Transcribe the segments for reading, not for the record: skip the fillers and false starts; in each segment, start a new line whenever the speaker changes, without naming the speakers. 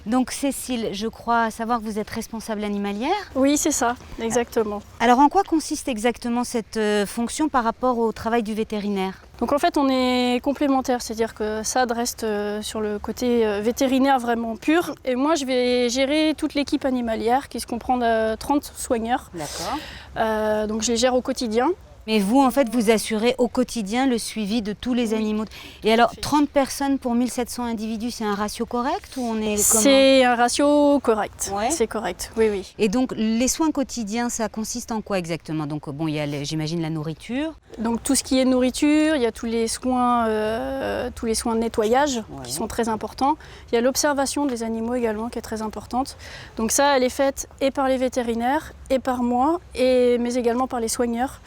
Donc Cécile, je crois savoir que vous êtes responsable animalière.
Oui, c'est ça, exactement.
Alors en quoi consiste exactement cette fonction par rapport au travail du vétérinaire?
Donc en fait, on est complémentaires, c'est-à-dire que Sad reste sur le côté vétérinaire vraiment pur. Et moi, je vais gérer toute l'équipe animalière qui se comprend de 30 soigneurs.
D'accord.
Donc je les gère au quotidien.
Mais vous, en fait, vous assurez au quotidien le suivi de tous les animaux. Et alors, 30 personnes pour 1700 individus, c'est un ratio correct ou on est comment?
C'est un ratio correct,
Ouais.
c'est correct, oui, oui.
Et donc, les soins quotidiens, ça consiste en quoi exactement? Donc, bon, il y a, j'imagine, la nourriture.
Donc tout ce qui est nourriture, il y a tous les soins de nettoyage qui sont très importants. Il y a l'observation des animaux également qui est très importante. Donc ça, elle est faite et par les vétérinaires et par moi, mais également par les soigneurs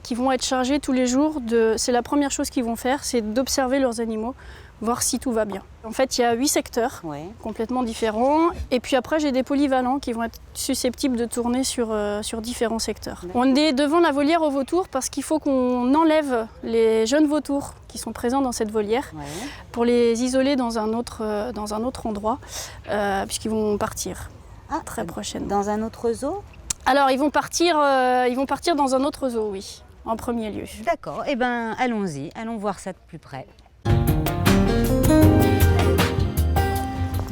qui vont être chargés tous les jours c'est la première chose qu'ils vont faire, c'est d'observer leurs animaux, voir si tout va bien. En fait, il y a 8 secteurs complètement différents. Et puis après, j'ai des polyvalents qui vont être susceptibles de tourner sur différents secteurs. On est devant la volière aux vautours parce qu'il faut qu'on enlève les jeunes vautours qui sont présents dans cette volière pour les isoler dans un autre endroit, puisqu'ils vont partir très prochainement.
Dans un autre zoo?
Alors, ils vont partir dans un autre zoo, oui, en premier lieu.
D'accord, eh bien allons-y, allons voir ça de plus près.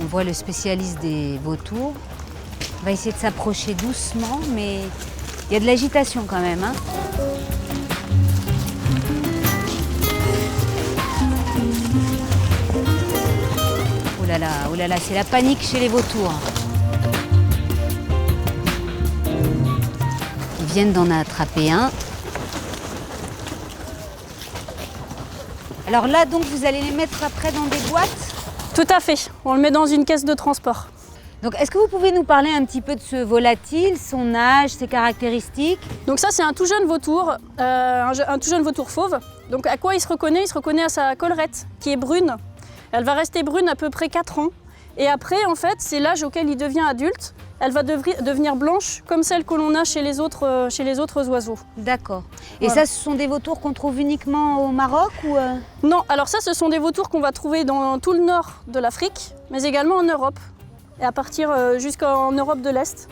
On voit le spécialiste des vautours. On va essayer de s'approcher doucement, mais il y a de l'agitation quand même. Hein. Oh là là, c'est la panique chez les vautours. Ils viennent d'en attraper un. Alors là, donc, vous allez les mettre après dans des boîtes?
Tout à fait, on le met dans une caisse de transport.
Donc, est-ce que vous pouvez nous parler un petit peu de ce volatile, son âge, ses caractéristiques?
Donc ça, c'est un tout jeune vautour, un tout jeune vautour fauve. Donc à quoi il se reconnaît? Il se reconnaît à sa collerette, qui est brune. Elle va rester brune à peu près 4 ans. Et après, en fait, c'est l'âge auquel il devient adulte. Elle va devenir blanche, comme celle que l'on a chez les autres oiseaux.
D'accord. Et
voilà.
ça, ce sont des vautours qu'on trouve uniquement au Maroc ou
Non, alors ça, ce sont des vautours qu'on va trouver dans tout le nord de l'Afrique, mais également en Europe. Et à partir jusqu'en Europe de l'Est.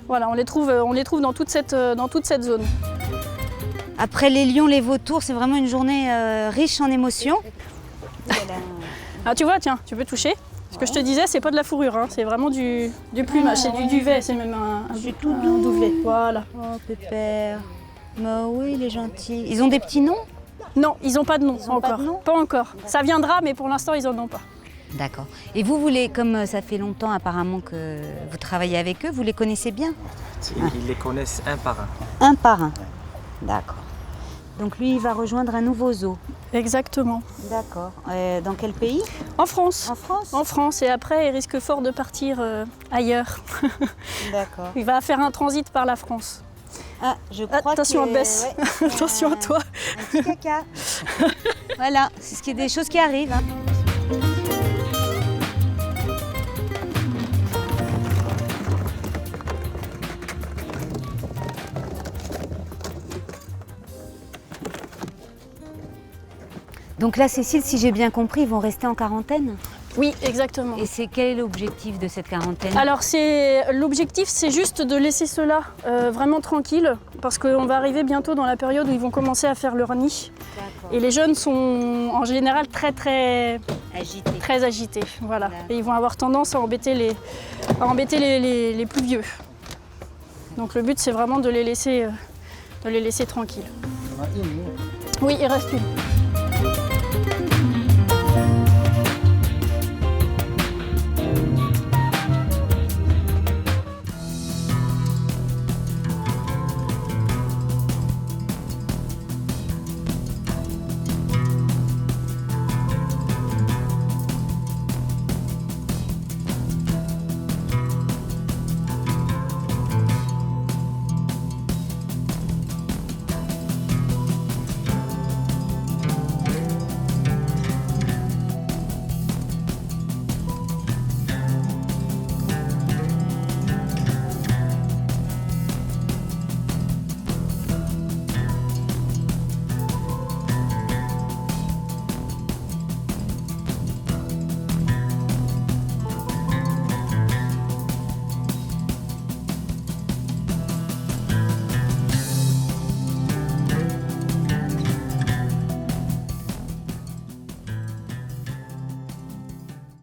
Voilà, on les trouve dans toute cette zone.
Après les lions, les vautours, c'est vraiment une journée riche en émotions.
Ah, tu vois, tiens, tu peux toucher. Ce que je te disais, c'est pas de la fourrure, hein, c'est vraiment du plumage, c'est du duvet, c'est même un duvet. Voilà.
Oh, pépère. Bah oui, il est gentil. Ils ont des petits noms?
Non, ils n'ont pas de nom
ont
encore.
pas de nom?
Pas encore. Ça viendra, mais pour l'instant, ils n'en ont pas.
D'accord. Et vous voulez, comme ça fait longtemps apparemment que vous travaillez avec eux, vous les connaissez bien?
Ils les connaissent un par un.
Un par un. D'accord. Donc lui, il va rejoindre un nouveau zoo.
Exactement.
D'accord. Dans quel pays?
En France.
En France?
En France, et après, il risque fort de partir ailleurs.
D'accord.
Il va faire un transit par la France.
Ah, je crois
attention,
que...
on baisse.
Ouais,
Attention à toi.
Un petit caca. Voilà, c'est des choses qui arrivent. Hein. Donc là, Cécile, si j'ai bien compris, ils vont rester en quarantaine?
Oui, exactement.
Et quel est l'objectif de cette quarantaine?
Alors l'objectif, c'est juste de laisser ceux-là vraiment tranquilles, parce qu'on va arriver bientôt dans la période où ils vont commencer à faire leur nid. Et les jeunes sont en général très agités. Voilà. Et ils vont avoir tendance à embêter les plus vieux. Donc le but, c'est vraiment de les laisser tranquilles. Oui, il reste une.